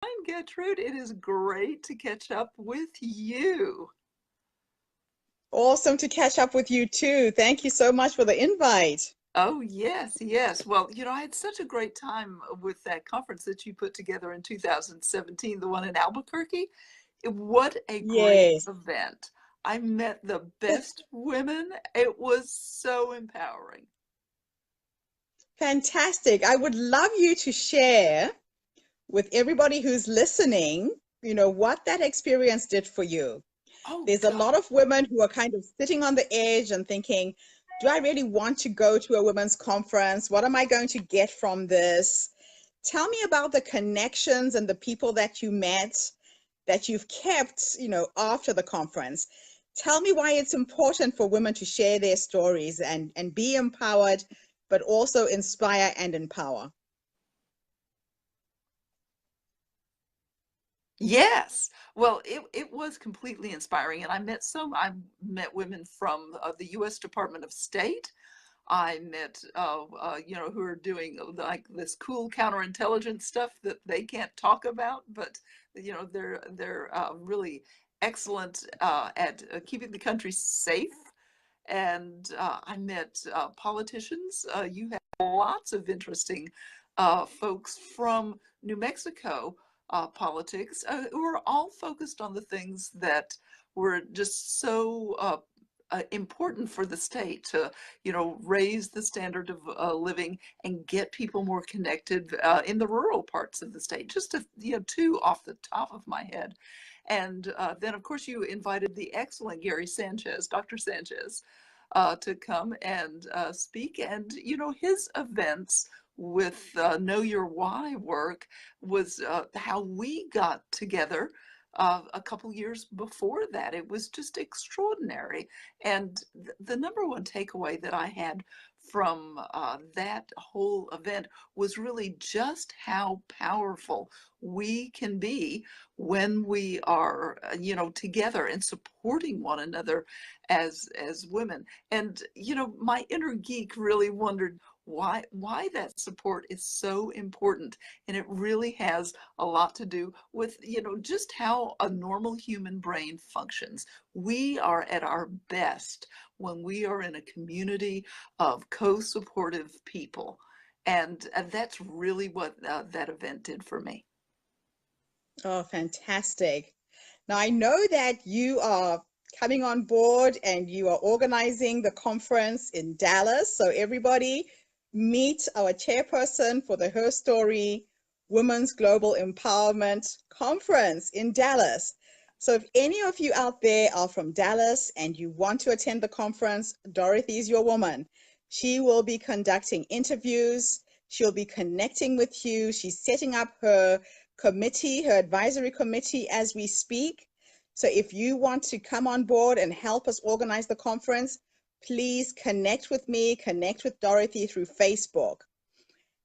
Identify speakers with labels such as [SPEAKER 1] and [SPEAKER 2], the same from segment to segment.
[SPEAKER 1] Fine, Gertrude. It is great to catch up with you.
[SPEAKER 2] Awesome to catch up with you too. Thank you so much for the invite.
[SPEAKER 1] Oh, yes, yes. Well, I had such a great time with that conference that you put together in 2017, the one in Albuquerque. What a great
[SPEAKER 2] Yes,
[SPEAKER 1] event. I met the best women. It was so empowering.
[SPEAKER 2] fantastic. I would love you to share with everybody who's listening, what that experience did for you.
[SPEAKER 1] Oh,
[SPEAKER 2] There's a
[SPEAKER 1] God.
[SPEAKER 2] lot of women who are kind of sitting on the edge and thinking, do I really want to go to a women's conference? What am I going to get from this? Tell me about the connections and the people that you met that you've kept, after the conference. Tell me why it's important for women to share their stories and be empowered, but also inspire and empower.
[SPEAKER 1] Yes. Well, it was completely inspiring. And I met women from the U.S. Department of State. I met, who are doing like this cool counterintelligence stuff that they can't talk about, but they're really excellent at keeping the country safe. And I met politicians. You have lots of interesting folks from New Mexico politics who are all focused on the things that were just so important for the state to, raise the standard of living and get people more connected in the rural parts of the state. Just to, two off the top of my head. And then, of course, you invited the excellent Gary Sanchez, Dr. Sanchez, to come and speak. And, his events with Know Your Why work was how we got together a couple years before that. It was just extraordinary. And the number one takeaway that I had from that whole event was really just how powerful we can be when we are, together and supporting one another as women. And, my inner geek really wondered why that support is so important. And it really has a lot to do with, just how a normal human brain functions. We are at our best when we are in a community of co-supportive people. And that's really what that event did for me.
[SPEAKER 2] Oh, fantastic. Now, I know that you are coming on board and you are organizing the conference in Dallas. So, everybody, meet our chairperson for the Her Story Women's Global Empowerment Conference in Dallas. So, if any of you out there are from Dallas and you want to attend the conference, Dorothy is your woman. She will be conducting interviews, she'll be connecting with you, she's setting up her committee, her advisory committee as we speak. So if you want to come on board and help us organize the conference, please connect with me, connect with Dorothy through Facebook.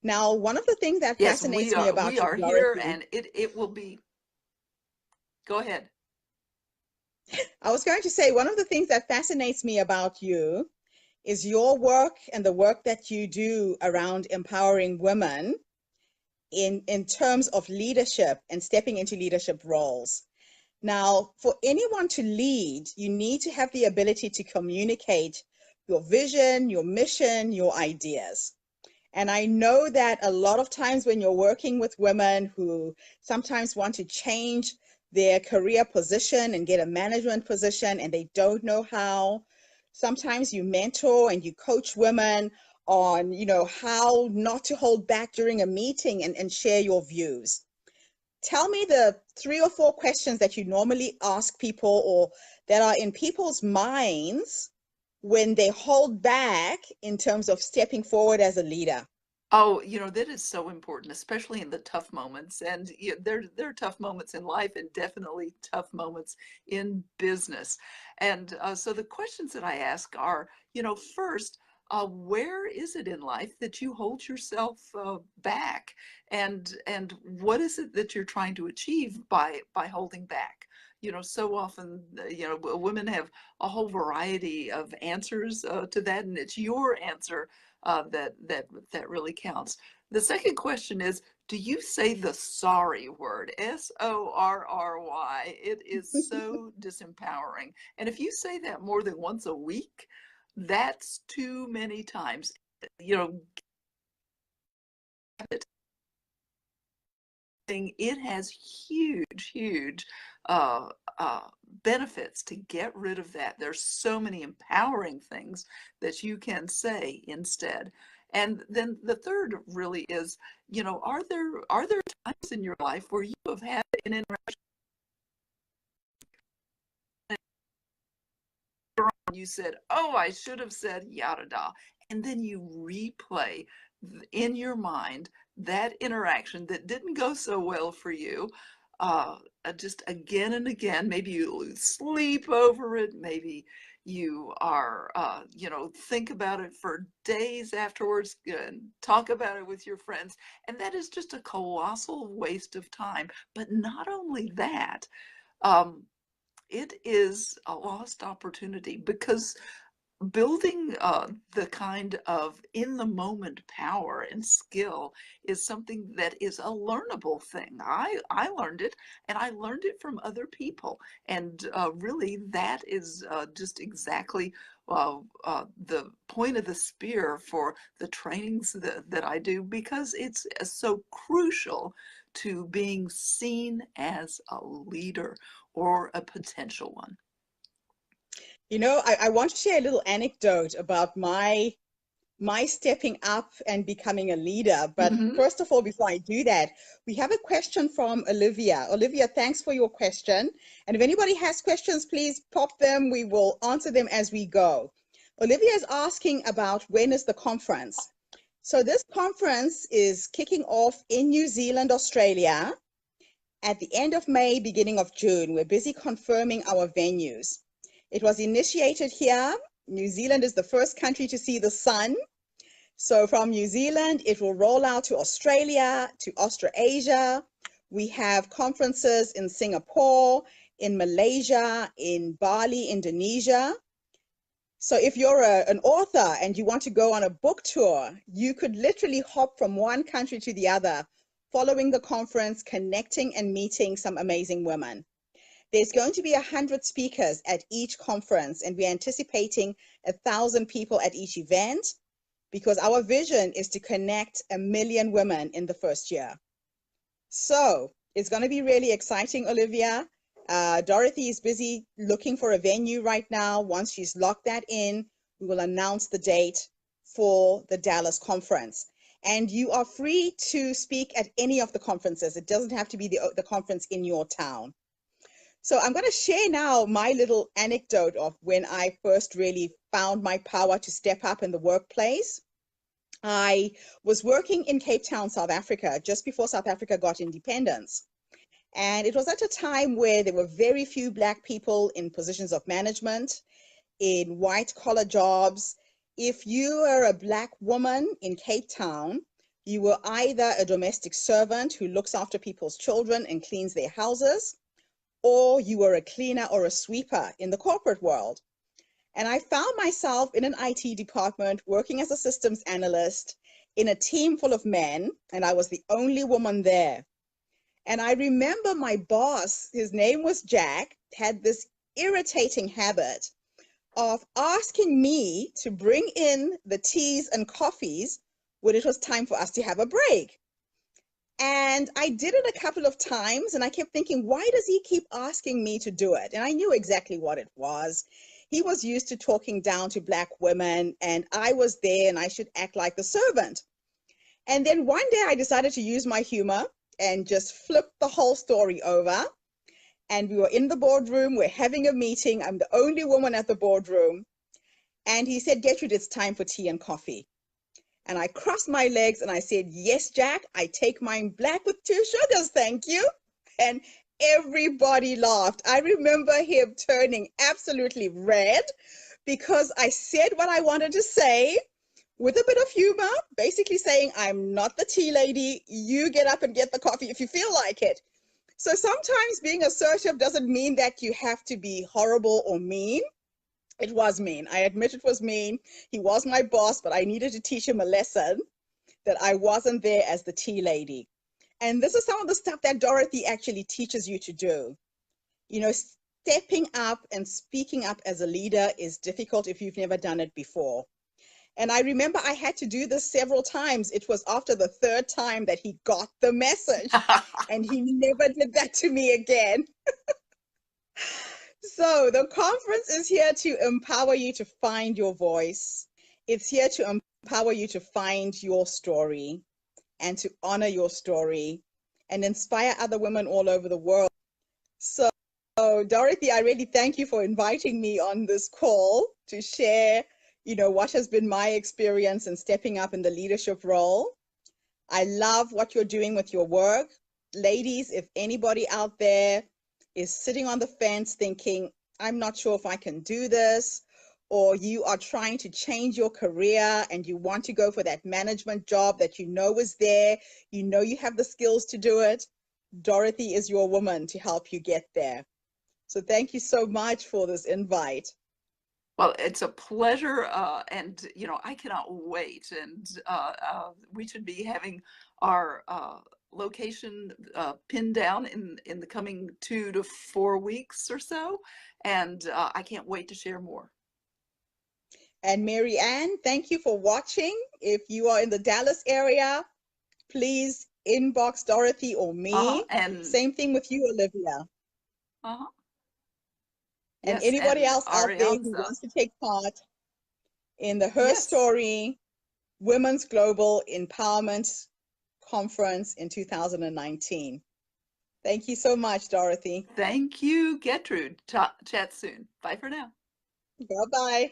[SPEAKER 2] Now, one of the things that
[SPEAKER 1] Yes,
[SPEAKER 2] fascinates me
[SPEAKER 1] we
[SPEAKER 2] about you,
[SPEAKER 1] are here,
[SPEAKER 2] Dorothy,
[SPEAKER 1] and it will be. Go ahead.
[SPEAKER 2] I was going to say, one of the things that fascinates me about you is your work and the work that you do around empowering women in terms of leadership and stepping into leadership roles. Now, for anyone to lead, you need to have the ability to communicate your vision, your mission, your ideas. And I know that a lot of times when you're working with women who sometimes want to change their career position and get a management position and they don't know how, sometimes you mentor and you coach women on, how not to hold back during a meeting and share your views. Tell me the 3 or 4 questions that you normally ask people or that are in people's minds when they hold back in terms of stepping forward as a leader.
[SPEAKER 1] Oh, that is so important, especially in the tough moments. And there are tough moments in life and definitely tough moments in business. And so the questions that I ask are, first, where is it in life that you hold yourself back? And what is it that you're trying to achieve by holding back? So often, women have a whole variety of answers to that, and it's your answer that really counts. The second question is, Do you say the sorry word? SORRY. It is so disempowering. And if you say that more than once a week, that's too many times. You know, it has huge, huge uh, uh, benefits to get rid of that. There's so many empowering things that you can say instead. And then the third really is, are there times in your life where you have had an interaction and you said, "Oh, I should have said yada da," and then you replay in your mind that interaction that didn't go so well for you, just again and again. Maybe you lose sleep over it. Maybe you are, think about it for days afterwards and talk about it with your friends. And that is just a colossal waste of time. But not only that, um, it is a lost opportunity because building the kind of in the moment power and skill is something that is a learnable thing. I learned it, and I learned it from other people, and really that is just exactly the point of the spear for the trainings that I do, because it's so crucial to being seen as a leader or a potential one.
[SPEAKER 2] You know, I want to share a little anecdote about my stepping up and becoming a leader. But
[SPEAKER 1] Hmm.
[SPEAKER 2] first of all, before I do that, we have a question from Olivia. Olivia, thanks for your question. And if anybody has questions, please pop them. We will answer them as we go. Olivia is asking about when is the conference. So this conference is kicking off in New Zealand, Australia, at the end of May, beginning of June. We're busy confirming our venues. It was initiated here. New Zealand is the first country to see the sun. So from New Zealand, it will roll out to Australia, to Australasia. We have conferences in Singapore, in Malaysia, in Bali, Indonesia. So if you're an author and you want to go on a book tour, you could literally hop from one country to the other, following the conference, connecting and meeting some amazing women. There's going to be 100 speakers at each conference, and we're anticipating 1,000 people at each event, because our vision is to connect 1 million women in the first year. So it's going to be really exciting, Olivia. Dorothy is busy looking for a venue right now. Once she's locked that in, we will announce the date for the Dallas conference. And you are free to speak at any of the conferences. It doesn't have to be the conference in your town. So I'm going to share now my little anecdote of when I first really found my power to step up in the workplace. I was working in Cape Town, South Africa, just before South Africa got independence. And it was at a time where there were very few Black people in positions of management, in white collar jobs. If you are a Black woman in Cape Town, you were either a domestic servant who looks after people's children and cleans their houses, or you were a cleaner or a sweeper in the corporate world. And I found myself in an IT department working as a systems analyst in a team full of men, and I was the only woman there. And I remember my boss, his name was Jack, had this irritating habit of asking me to bring in the teas and coffees when it was time for us to have a break. And I did it a couple of times, and I kept thinking, why does he keep asking me to do it? And I knew exactly what it was. He was used to talking down to Black women, and I was there and I should act like the servant. And then one day I decided to use my humor and just flip the whole story over. And we were in the boardroom, we're having a meeting. I'm the only woman at the boardroom. And he said, Gertrude, it's time for tea and coffee. And I crossed my legs and I said, yes, Jack, I take mine black with 2 sugars, thank you. And everybody laughed. I remember him turning absolutely red because I said what I wanted to say with a bit of humor, basically saying, I'm not the tea lady. You get up and get the coffee if you feel like it. So sometimes being assertive doesn't mean that you have to be horrible or mean. It was mean. I admit it was mean. He was my boss, but I needed to teach him a lesson that I wasn't there as the tea lady. And this is some of the stuff that Dorothy actually teaches you to do. You know, stepping up and speaking up as a leader is difficult if you've never done it before. And I remember I had to do this several times. It was after the third time that he got the message, and he never did that to me again. So the conference is here to empower you to find your voice. It's here to empower you to find your story and to honor your story and inspire other women all over the world. So, Dorothy, I really thank you for inviting me on this call to share, what has been my experience in stepping up in the leadership role. I love what you're doing with your work. Ladies, if anybody out there is sitting on the fence thinking, I'm not sure if I can do this, or you are trying to change your career and you want to go for that management job that you know is there, you have the skills to do it, Dorothy is your woman to help you get there. So thank you so much for this invite.
[SPEAKER 1] Well, it's a pleasure, and I cannot wait. And we should be having our location pinned down in the coming 2 to 4 weeks or so, and I can't wait to share more.
[SPEAKER 2] And Mary Ann, thank you for watching. If you are in the Dallas area, please inbox Dorothy or me.
[SPEAKER 1] And
[SPEAKER 2] Same thing with you, Olivia. And
[SPEAKER 1] Yes,
[SPEAKER 2] anybody
[SPEAKER 1] and
[SPEAKER 2] else out there who
[SPEAKER 1] Arianza.
[SPEAKER 2] wants to take part in the
[SPEAKER 1] Yes.
[SPEAKER 2] HerStory Women's Global Empowerment Conference in 2019. Thank you so much, Dorothy.
[SPEAKER 1] Thank you, Gertrude. Chat soon. Bye for now.
[SPEAKER 2] Bye-bye.